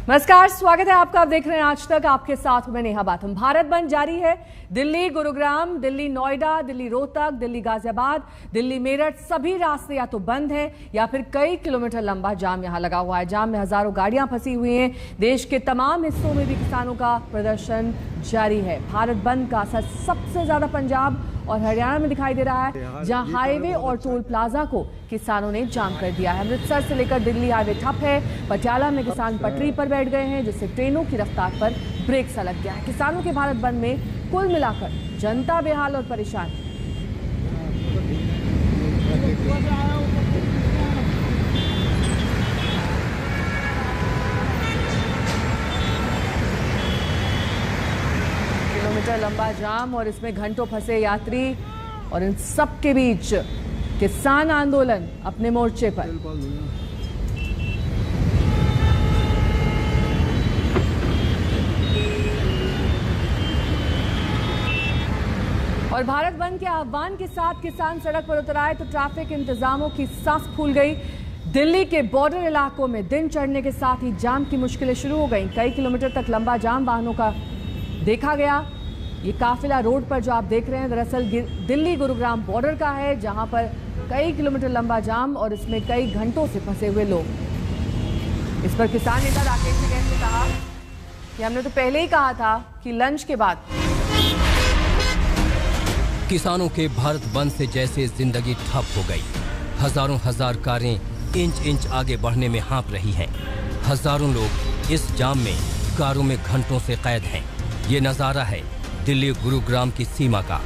नमस्कार, स्वागत है आपका। आप देख रहे हैं आज तक, आपके साथ मैं नेहा बाथम। भारत बंद जारी है। दिल्ली गुरुग्राम, दिल्ली नोएडा, दिल्ली रोहतक, दिल्ली गाजियाबाद, दिल्ली मेरठ सभी रास्ते या तो बंद हैं या फिर कई किलोमीटर लंबा जाम यहां लगा हुआ है। जाम में हजारों गाड़ियां फंसी हुई हैं। देश के तमाम हिस्सों में भी किसानों का प्रदर्शन जारी है। भारत बंद का असर सबसे ज्यादा पंजाब और हरियाणा में दिखाई दे रहा है, जहां हाईवे और टोल प्लाजा को किसानों ने जाम कर दिया है। अमृतसर से लेकर दिल्ली हाईवे ठप है। पटियाला में किसान पटरी पर बैठ गए हैं, जिससे ट्रेनों की रफ्तार पर ब्रेक सा लग गया है। किसानों के भारत बंद में कुल मिलाकर जनता बेहाल और परेशान है। किलोमीटर लंबा जाम और इसमें घंटों फंसे यात्री, और इन सब के बीच किसान आंदोलन अपने मोर्चे पर। और भारत बंद के आह्वान के साथ किसान सड़क पर उतर आए तो ट्रैफिक इंतजामों की सांस फूल गई। दिल्ली के बॉर्डर इलाकों में दिन चढ़ने के साथ ही जाम की मुश्किलें शुरू हो गई। कई किलोमीटर तक लंबा जाम वाहनों का देखा गया। ये काफिला रोड पर जो आप देख रहे हैं, दरअसल दिल्ली गुरुग्राम बॉर्डर का है, जहां पर कई किलोमीटर लंबा जाम और इसमें कई घंटों से फंसे हुए लोग। इस पर किसान नेता राकेश टिकैत ने कहा कि हमने तो पहले ही कहा था कि लंच के बाद। किसानों के भारत बंद से जैसे जिंदगी ठप हो गई। हजार कारें इंच इंच आगे बढ़ने में हाँप रही हैं। हजारों लोग इस जाम में कारों में घंटों से कैद हैं। ये नजारा है दिल्ली गुरुग्राम की सीमा का।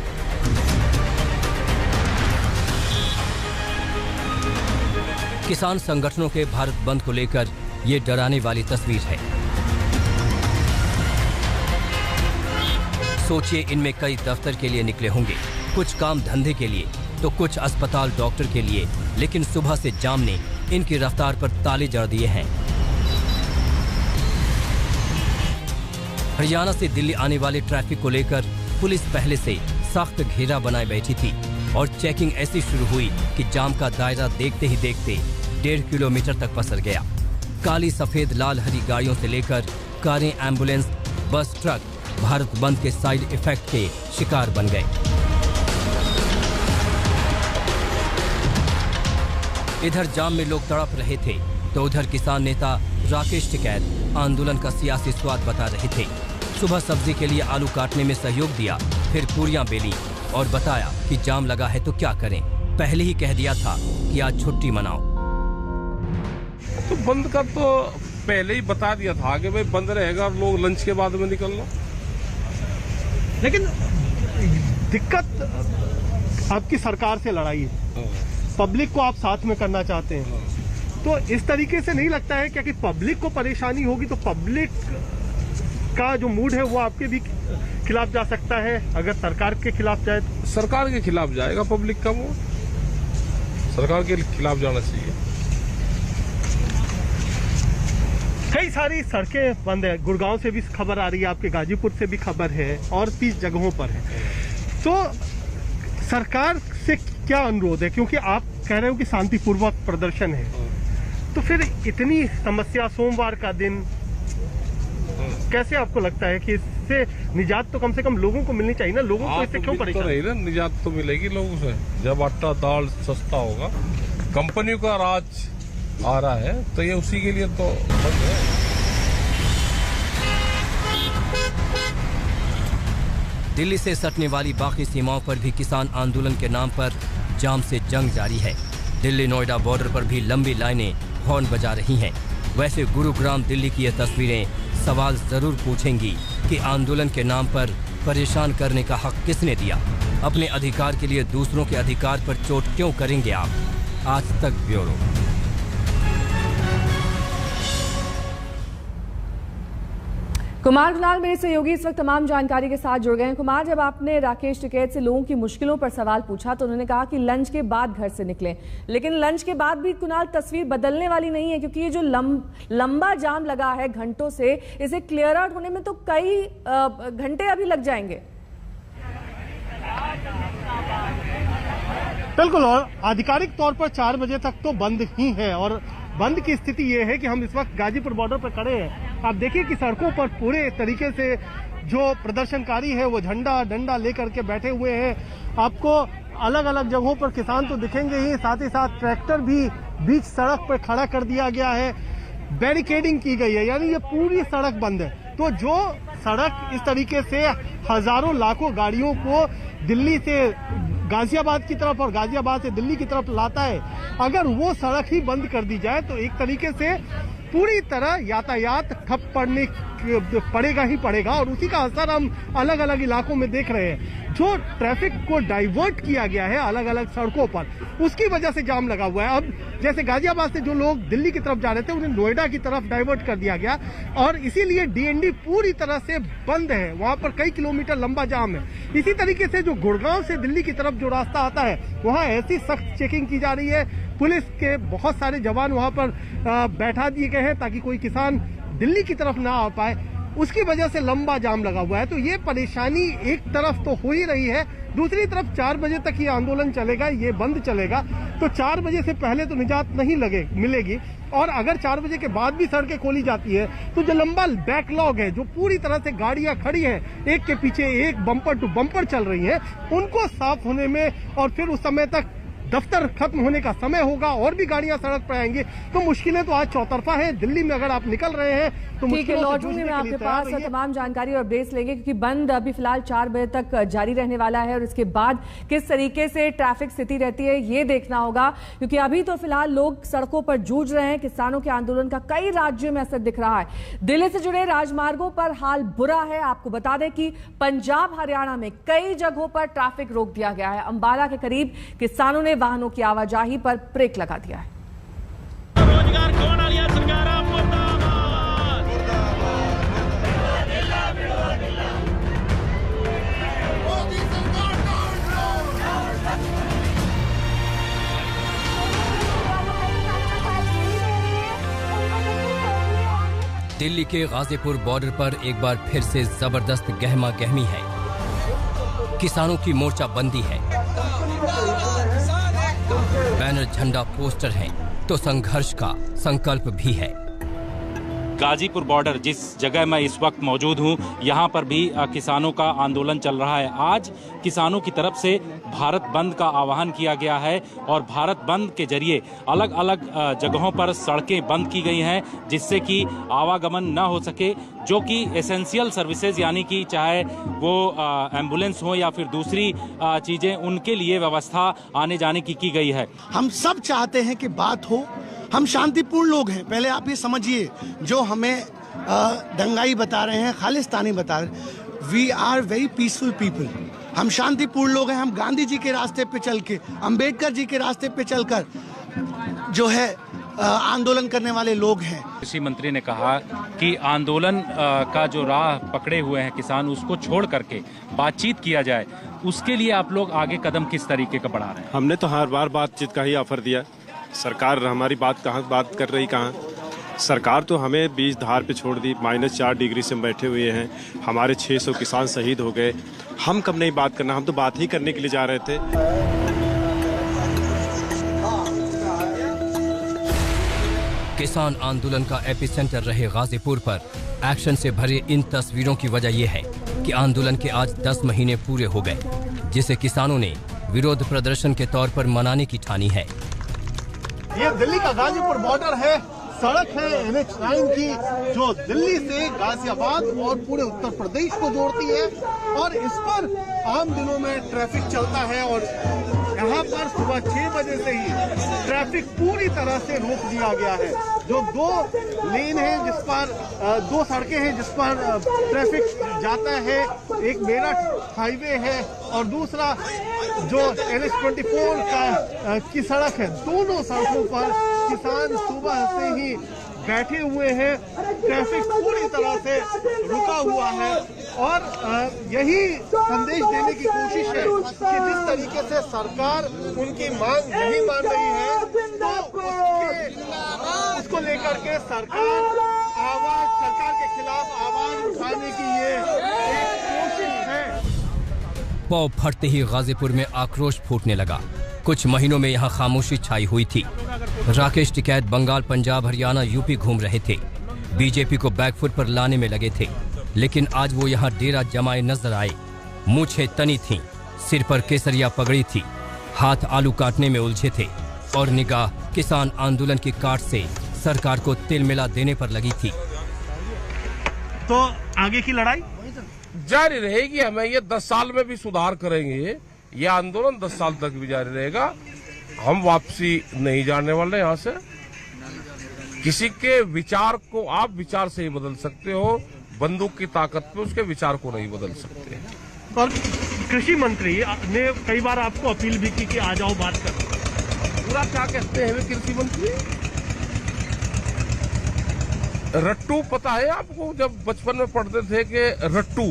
किसान संगठनों के भारत बंद को लेकर ये डराने वाली तस्वीर है। सोचिए, इनमें कई दफ्तर के लिए निकले होंगे, कुछ काम धंधे के लिए तो कुछ अस्पताल डॉक्टर के लिए, लेकिन सुबह से जाम ने इनकी रफ्तार पर ताले जड़ दिए हैं। हरियाणा से दिल्ली आने वाले ट्रैफिक को लेकर पुलिस पहले से सख्त घेरा बनाए बैठी थी और चेकिंग ऐसी शुरू हुई कि जाम का दायरा देखते ही देखते 1.5 किलोमीटर तक पसर गया। काली सफेद लाल हरी गाड़ियों से लेकर कारें, एम्बुलेंस, बस, ट्रक भारत बंद के साइड इफेक्ट के शिकार बन गए। इधर जाम में लोग तड़प रहे थे तो उधर किसान नेता राकेश टिकैत आंदोलन का सियासी स्वाद बता रहे थे। सुबह सब्जी के लिए आलू काटने में सहयोग दिया, फिर पूरियां बेली और बताया कि जाम लगा है तो क्या करें। पहले ही कह दिया था कि आज छुट्टी मनाओ। तो बंद का तो पहले ही बता दिया था कि भाई बंद रहेगा और लोग लंच के बाद में निकलना। लेकिन दिक्कत आपकी सरकार से लड़ाई है, पब्लिक को आप साथ में करना चाहते हैं, तो इस तरीके से नहीं लगता है क्या कि पब्लिक को परेशानी होगी तो पब्लिक का जो मूड है वो आपके भी खिलाफ जा सकता है। अगर सरकार के खिलाफ जाए तो सरकार के खिलाफ जाएगा पब्लिक का मूड, सरकार के खिलाफ जाना चाहिए। कई सारी सड़कें बंद है। गुड़गांव से भी खबर आ रही है, आपके गाजीपुर से भी खबर है और 30 जगहों पर है। तो सरकार से क्या अनुरोध है, क्योंकि आप कह रहे हो कि शांतिपूर्वक प्रदर्शन है, तो फिर इतनी समस्या सोमवार का दिन, कैसे आपको लगता है कि इससे निजात तो कम से कम लोगों को मिलनी चाहिए ना? लोगों को इससे क्यों परेशान? तो नहीं ना, निजात तो मिलेगी लोगों से जब आटा दाल सस्ता होगा। कंपनियों का राज आ रहा है तो ये उसी के लिए तो बंद है। दिल्ली से सटने वाली बाकी सीमाओं पर भी किसान आंदोलन के नाम पर जाम से जंग जारी है। दिल्ली नोएडा बॉर्डर पर भी लंबी लाइनें हॉर्न बजा रही हैं। वैसे गुरुग्राम दिल्ली की ये तस्वीरें सवाल जरूर पूछेंगी कि आंदोलन के नाम पर परेशान करने का हक किसने दिया? अपने अधिकार के लिए दूसरों के अधिकार पर चोट क्यों करेंगे आप? आज तक ब्यूरो। कुमार गुलाल मेरे सहयोगी इस वक्त तमाम जानकारी के साथ जुड़ गए हैं। कुमार, जब आपने राकेश टिकैत से लोगों की मुश्किलों पर सवाल पूछा तो उन्होंने कहा कि लंच के बाद घर से निकलें, लेकिन लंच के बाद भी कुणाल तस्वीर बदलने वाली नहीं है, क्योंकि ये जो लंबा जाम लगा है घंटों से, इसे क्लियर आउट होने में तो कई घंटे अभी लग जाएंगे। बिल्कुल, और आधिकारिक तौर पर 4 बजे तक तो बंद ही है। और बंद की स्थिति ये है कि हम इस वक्त गाजीपुर बॉर्डर पर खड़े हैं आप देखिए कि सड़कों पर पूरे तरीके से जो प्रदर्शनकारी है वो झंडा डंडा लेकर के बैठे हुए हैं। आपको अलग अलग जगहों पर किसान तो दिखेंगे ही, साथ ही साथ ट्रैक्टर भी बीच सड़क पर खड़ा कर दिया गया है, बैरिकेडिंग की गई है, यानी ये पूरी सड़क बंद है। तो जो सड़क इस तरीके से हजारों लाखों गाड़ियों को दिल्ली से गाजियाबाद की तरफ और गाजियाबाद से दिल्ली की तरफ लाता है, अगर वो सड़क ही बंद कर दी जाए तो एक तरीके से पूरी तरह यातायात ठप पड़ेगा ही पड़ेगा। और उसी का असर हम अलग अलग इलाकों में देख रहे हैं। जो ट्रैफिक को डाइवर्ट किया गया है अलग अलग सड़कों पर, उसकी वजह से जाम लगा हुआ है। अब जैसे गाजियाबाद से जो लोग दिल्ली की तरफ जा रहे थे उन्हें नोएडा की तरफ डाइवर्ट कर दिया गया और इसीलिए डीएनडी पूरी तरह से बंद है। वहां पर कई किलोमीटर लंबा जाम है। इसी तरीके से जो गुड़गांव से दिल्ली की तरफ जो रास्ता आता है वहां ऐसी सख्त चेकिंग की जा रही है। पुलिस के बहुत सारे जवान वहां पर बैठा दिए गए हैं ताकि कोई किसान दिल्ली की तरफ ना आ पाए। उसकी वजह से लंबा जाम लगा हुआ है। तो ये परेशानी एक तरफ तो हो ही रही है, दूसरी तरफ 4 बजे तक ये आंदोलन चलेगा, ये बंद चलेगा। तो 4 बजे से पहले तो निजात नहीं मिलेगी। और अगर 4 बजे के बाद भी सड़कें खोली जाती है तो जो लंबा बैकलॉग है, जो पूरी तरह से गाड़ियां खड़ी हैं, एक के पीछे एक बम्पर टू बम्पर चल रही हैं, उनको साफ होने में और फिर उस समय तक दफ्तर खत्म होने का समय होगा और भी गाड़ियां सड़क पर आएंगी। तो मुश्किलें तो आज चौतरफा है। दिल्ली में अगर आप निकल रहे हैं तो ठीक है, लौटूंगी मैं आपके पास तमाम जानकारी और अपडेट्स लेंगे, क्योंकि बंद अभी फिलहाल 4 बजे तक जारी रहने वाला है और इसके बाद किस तरीके से ट्रैफिक स्थिति रहती है ये देखना होगा। क्योंकि अभी तो फिलहाल लोग सड़कों पर जूझ रहे हैं। किसानों के आंदोलन का कई राज्यों में असर दिख रहा है। दिल्ली से जुड़े राजमार्गों पर हाल बुरा है। आपको बता दें कि पंजाब हरियाणा में कई जगहों पर ट्रैफिक रोक दिया गया है। अंबाला के करीब किसानों ने वाहनों की आवाजाही पर ब्रेक लगा दिया है। रोजगार खोण वाली सरकारां मुर्दाबाद। दिल्ली के गाजीपुर बॉर्डर पर एक बार फिर से जबरदस्त गहमा गहमी है। किसानों की मोर्चाबंदी है, बैनर झंडा पोस्टर हैं, तो संघर्ष का संकल्प भी है। गाजीपुर बॉर्डर जिस जगह मैं इस वक्त मौजूद हूं, यहां पर भी किसानों का आंदोलन चल रहा है। आज किसानों की तरफ से भारत बंद का आह्वान किया गया है और भारत बंद के जरिए अलग अलग जगहों पर सड़कें बंद की गई हैं, जिससे कि आवागमन न हो सके। जो कि एसेंशियल सर्विसेज यानी कि चाहे वो एम्बुलेंस हो या फिर दूसरी चीजें, उनके लिए व्यवस्था आने जाने की गई है। हम सब चाहते हैं कि बात हो। हम शांतिपूर्ण लोग हैं। पहले आप ये समझिए, जो हमें दंगाई बता रहे हैं, खालिस्तानी बता रहे हैं, we are very peaceful people. हम शांतिपूर्ण लोग हैं। हम गांधी जी के रास्ते पे चल के, अंबेडकर जी के रास्ते पे चलकर जो है आंदोलन करने वाले लोग हैं। कृषि मंत्री ने कहा कि आंदोलन का जो राह पकड़े हुए हैं किसान, उसको छोड़ करके बातचीत किया जाए। उसके लिए आप लोग आगे कदम किस तरीके का बढ़ा रहे हैं? हमने तो हर बार बातचीत का ही ऑफर दिया। सरकार हमारी बात कर रही कहाँ? सरकार तो हमें बीच धार पे छोड़ दी। -4 डिग्री से हम बैठे हुए हैं। हमारे 600 किसान शहीद हो गए। हम कब नहीं बात करना? हम तो बात ही करने के लिए जा रहे थे। किसान आंदोलन का एपिसेंटर रहे गाजीपुर पर एक्शन से भरे इन तस्वीरों की वजह यह है कि आंदोलन के आज 10 महीने पूरे हो गए, जिसे किसानों ने विरोध प्रदर्शन के तौर पर मनाने की ठानी है। ये दिल्ली का गाजीपुर बॉर्डर है। सड़क है NH9 की, जो दिल्ली से गाजियाबाद और पूरे उत्तर प्रदेश को जोड़ती है और इस पर आम दिनों में ट्रैफिक चलता है। और यहाँ पर सुबह 6 बजे से ही ट्रैफिक पूरी तरह से रोक दिया गया है। जो 2 लेन है, जिस पर 2 सड़कें हैं जिस पर ट्रैफिक जाता है, एक मेरठ हाईवे है और दूसरा जो NH24 की सड़क है। दोनों सड़कों पर किसान सुबह से ही बैठे हुए हैं। ट्रैफिक पूरी तरह से रुका हुआ है और यही संदेश देने की कोशिश है कि जिस तरीके से सरकार उनकी मांग नहीं मान रही है, तो उसको लेकर के सरकार के खिलाफ आवाज उठाने की ये एक कोशिश है। पौ फटते ही गाजीपुर में आक्रोश फूटने लगा। कुछ महीनों में यहाँ खामोशी छाई हुई थी। राकेश टिकैत बंगाल, पंजाब, हरियाणा, यूपी घूम रहे थे। बीजेपी को बैकफुट पर लाने में लगे थे, लेकिन आज वो यहाँ डेरा जमाए नजर आए। मूंछें तनी थीं, सिर पर केसरिया पगड़ी थी, हाथ आलू काटने में उलझे थे और निगाह किसान आंदोलन की काट से सरकार को तिलमिला देने पर लगी थी। तो आगे की लड़ाई जारी रहेगी। हमें ये 10 साल में भी सुधार करेंगे। ये आंदोलन 10 साल तक भी जारी रहेगा। हम वापसी नहीं जाने वाले यहाँ से। किसी के विचार को आप विचार से ही बदल सकते हो, बंदूक की ताकत पे उसके विचार को नहीं बदल सकते। और कृषि मंत्री ने कई बार आपको अपील भी की कि आ जाओ बात करो। पूरा क्या कहते हैं वे कृषि मंत्री? रट्टू पता है आपको? जब बचपन में पढ़ते थे कि रट्टू,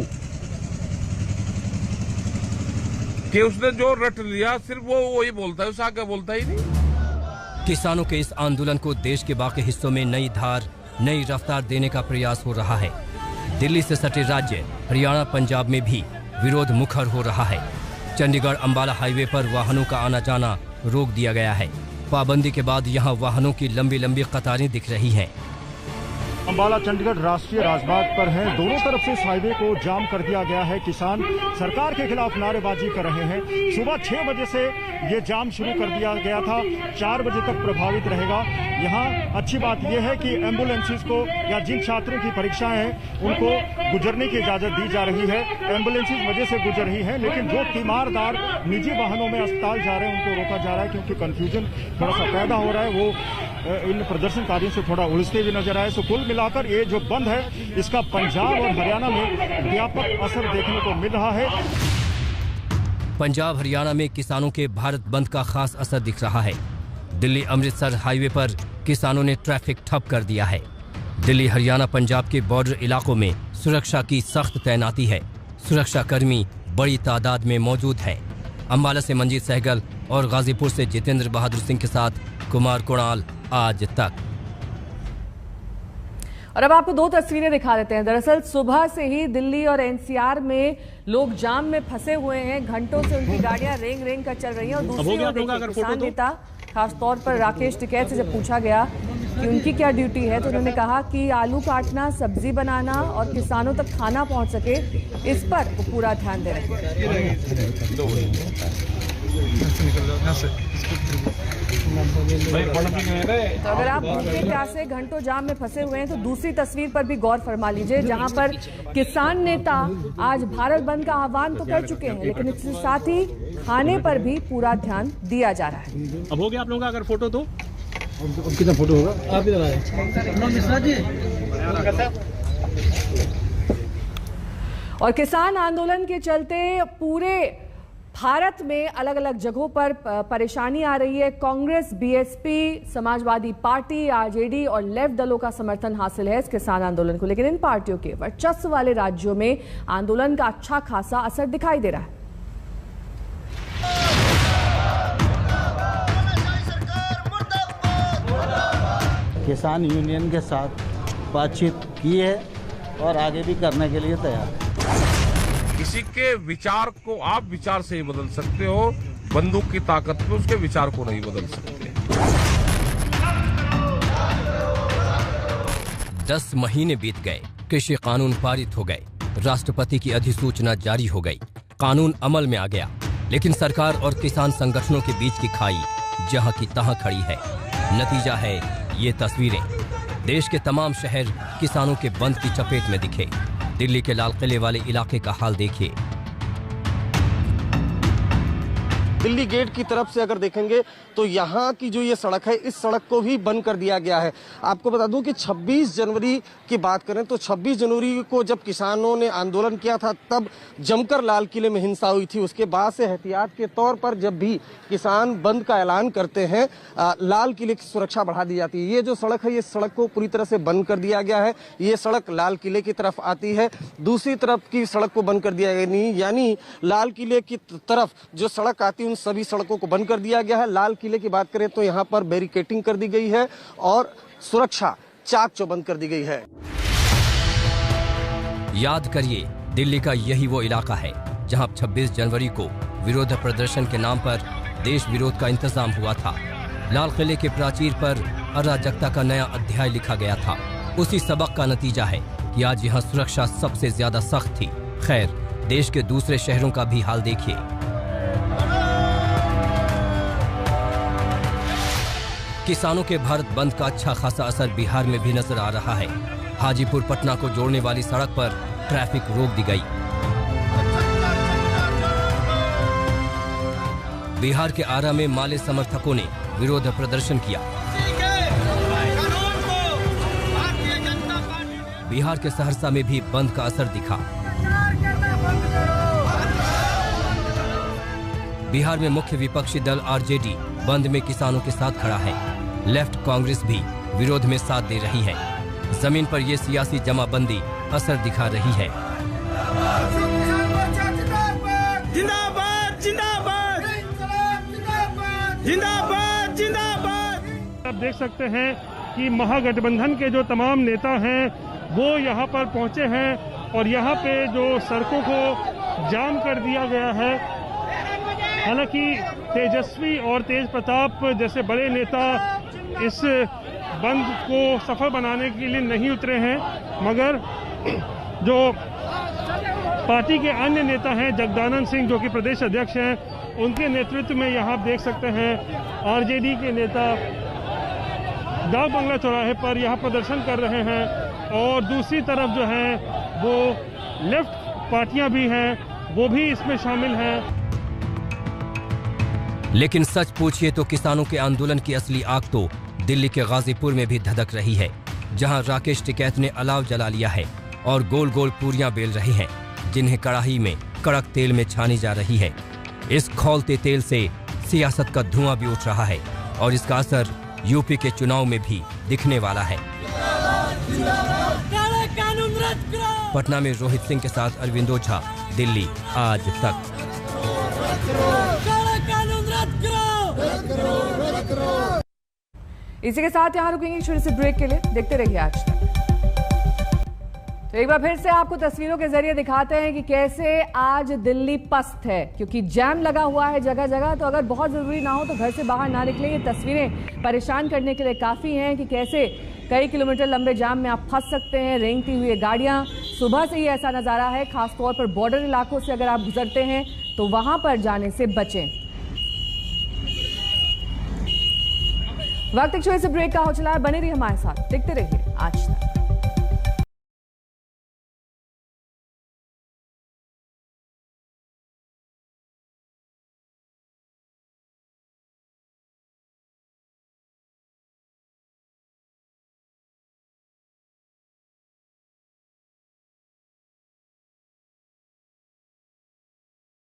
कि उसने जो रट लिया सिर्फ वो वही बोलता है, उसे आगे बोलता ही नहीं। किसानों के इस आंदोलन को देश के बाकी हिस्सों में नई धार, नई रफ्तार देने का प्रयास हो रहा है। दिल्ली से सटे राज्य हरियाणा, पंजाब में भी विरोध मुखर हो रहा है। चंडीगढ़ अंबाला हाईवे पर वाहनों का आना जाना रोक दिया गया है। पाबंदी के बाद यहां वाहनों की लंबी लंबी कतारें दिख रही हैं। अंबाला चंडीगढ़ राष्ट्रीय राजमार्ग पर हैं। दोनों तरफ से इस हाईवे को जाम कर दिया गया है। किसान सरकार के खिलाफ नारेबाजी कर रहे हैं। सुबह 6 बजे से ये जाम शुरू कर दिया गया था, 4 बजे तक प्रभावित रहेगा। यहाँ अच्छी बात यह है कि एम्बुलेंसेस को या जिन छात्रों की परीक्षाएं हैं उनको गुजरने की इजाजत दी जा रही है। एम्बुलेंसेस वजह से गुजर रही है, लेकिन जो तीमारदार निजी वाहनों में अस्पताल जा रहे हैं उनको रोका जा रहा है, क्योंकि कंफ्यूजन थोड़ा सा पैदा हो रहा है। वो इन प्रदर्शनकारियों से थोड़ा उलझते हुए नजर आए। तो कुल मिलाकर ये जो बंद है इसका पंजाब और हरियाणा में व्यापक असर देखने को मिल रहा है। पंजाब हरियाणा में किसानों के भारत बंद का खास असर दिख रहा है। दिल्ली अमृतसर हाईवे पर किसानों ने ट्रैफिक ठप कर दिया है। दिल्ली हरियाणा पंजाब के बॉर्डर इलाकों में सुरक्षा की सख्त तैनाती है। सुरक्षा कर्मी बड़ी तादाद में मौजूद हैं। अंबाला से मंजीत सहगल और गाजीपुर से जितेंद्र बहादुर सिंह के साथ कुमार कुणाल, आज तक। और अब आपको 2 तस्वीरें दिखा देते हैं। दरअसल सुबह से ही दिल्ली और एनसीआर में लोग जाम में फंसे हुए हैं। घंटों से उनकी गाड़ियां रेंग रेंग कर चल रही हैं। और दूसरी ओर देखिए, किसान नेता खासतौर पर राकेश टिकैत से जब पूछा गया कि उनकी क्या ड्यूटी है, तो उन्होंने कहा कि आलू काटना, सब्जी बनाना और किसानों तक खाना पहुंच सके, इस पर वो पूरा ध्यान दे रहे हैं। तो अगर आप भूखे प्यासे घंटों जाम में फंसे हुए हैं तो दूसरी तस्वीर पर भी गौर फरमा लीजिए, जहां पर किसान नेता आज भारत बंद का आह्वान तो कर चुके हैं, लेकिन इसके साथ ही खाने पर भी पूरा ध्यान दिया जा रहा है। अब हो गया आप लोगों का अगर फोटो तो कितना फोटो होगा आप इधर आए। और किसान आंदोलन के चलते पूरे भारत में अलग अलग जगहों पर परेशानी आ रही है। Congress, BSP, Samajwadi party, RJD और लेफ्ट दलों का समर्थन हासिल है इस किसान आंदोलन को, लेकिन इन पार्टियों के वर्चस्व वाले राज्यों में आंदोलन का अच्छा खासा असर दिखाई दे रहा है। किसान यूनियन के साथ बातचीत की है और आगे भी करने के लिए तैयार है। किसी के विचार को आप विचार से ही बदल सकते हो, बंदूक की ताकत पे उसके विचार को नहीं बदल सकते। 10 महीने बीत गए, कृषि कानून पारित हो गए, राष्ट्रपति की अधिसूचना जारी हो गई, कानून अमल में आ गया, लेकिन सरकार और किसान संगठनों के बीच की खाई जहां की तहां खड़ी है। नतीजा है ये तस्वीरें। देश के तमाम शहर किसानों के बंद की चपेट में दिखे। दिल्ली के लाल किले वाले इलाके का हाल देखिए। दिल्ली गेट की तरफ से अगर देखेंगे तो यहाँ की जो ये सड़क है, इस सड़क को भी बंद कर दिया गया है। आपको बता दूं कि 26 जनवरी की बात करें तो 26 जनवरी को जब किसानों ने आंदोलन किया था तब जमकर लाल किले में हिंसा हुई थी। उसके बाद से एहतियात के तौर पर जब भी किसान बंद का ऐलान करते हैं, लाल किले की सुरक्षा बढ़ा दी जाती है। ये जो सड़क है, ये सड़क को पूरी तरह से बंद कर दिया गया है। ये सड़क लाल किले की तरफ आती है, दूसरी तरफ की सड़क को बंद कर दिया गया नहीं, यानी लाल किले की तरफ जो सड़क आती है उन सभी सड़कों को बंद कर दिया गया है। लाल किले की बात करें तो यहाँ पर बैरिकेडिंग कर दी गई है और सुरक्षा चाक चौबंद कर दी गई है। याद करिए, दिल्ली का यही वो इलाका है जहां 26 जनवरी को विरोध प्रदर्शन के नाम पर देश विरोध का इंतजाम हुआ था। लाल किले के प्राचीर पर अराजकता का नया अध्याय लिखा गया था। उसी सबक का नतीजा है कि आज यहाँ सुरक्षा सबसे ज्यादा सख्त थी। खैर, देश के दूसरे शहरों का भी हाल देखिए। किसानों के भारत बंद का अच्छा खासा असर बिहार में भी नजर आ रहा है। हाजीपुर पटना को जोड़ने वाली सड़क पर ट्रैफिक रोक दी गई। बिहार के आरा में माले समर्थकों ने विरोध प्रदर्शन किया। बिहार के सहरसा में भी बंद का असर दिखा। बिहार में मुख्य विपक्षी दल आरजेडी बंद में किसानों के साथ खड़ा है। लेफ्ट कांग्रेस भी विरोध में साथ दे रही है। जमीन पर यह सियासी जमाबंदी असर दिखा रही है। जिंदाबाद जिंदाबाद जिंदाबाद जिंदाबाद। आप देख सकते हैं कि महागठबंधन के जो तमाम नेता हैं वो यहाँ पर पहुंचे हैं और यहाँ पे जो सड़कों को जाम कर दिया गया है। हालांकि तेजस्वी और तेज प्रताप जैसे बड़े नेता इस बंद को सफल बनाने के लिए नहीं उतरे हैं, मगर जो पार्टी के अन्य नेता हैं, जगदानंद सिंह जो कि प्रदेश अध्यक्ष हैं, उनके नेतृत्व में यहाँ आप देख सकते हैं आरजेडी के नेता डाक बंगला चौराहे पर यहाँ प्रदर्शन कर रहे हैं और दूसरी तरफ जो है वो लेफ्ट पार्टियां भी हैं, वो भी इसमें शामिल हैं। लेकिन सच पूछिए तो किसानों के आंदोलन की असली आग तो दिल्ली के गाजीपुर में भी धधक रही है, जहां राकेश टिकैत ने अलाव जला लिया है और गोल गोल पूरियां बेल रहे हैं, जिन्हें कड़ाही में कड़क तेल में छानी जा रही है। इस खौलते तेल से सियासत का धुआं भी उठ रहा है और इसका असर यूपी के चुनाव में भी दिखने वाला है। पटना में रोहित सिंह के साथ अरविंद ओझा, दिल्ली आज तक। इसी के साथ यहाँ रुकेंगे छोटे से ब्रेक के लिए। देखते रहिए आज तक। तो एक बार फिर से आपको तस्वीरों के जरिए दिखाते हैं कि कैसे आज दिल्ली पस्त है, क्योंकि जैम लगा हुआ है जगह जगह। तो अगर बहुत जरूरी ना हो तो घर से बाहर ना निकले। ये तस्वीरें परेशान करने के लिए काफी हैं कि कैसे कई किलोमीटर लंबे जाम में आप फंस सकते हैं। रेंगती हुई गाड़ियां, सुबह से ही ऐसा नजारा है। खासतौर पर बॉर्डर इलाकों से अगर आप गुजरते हैं तो वहां पर जाने से बचें। वक्त एक छोटे से ब्रेक का हो चला है। बने रहिए हमारे साथ, देखते रहिए आज तक।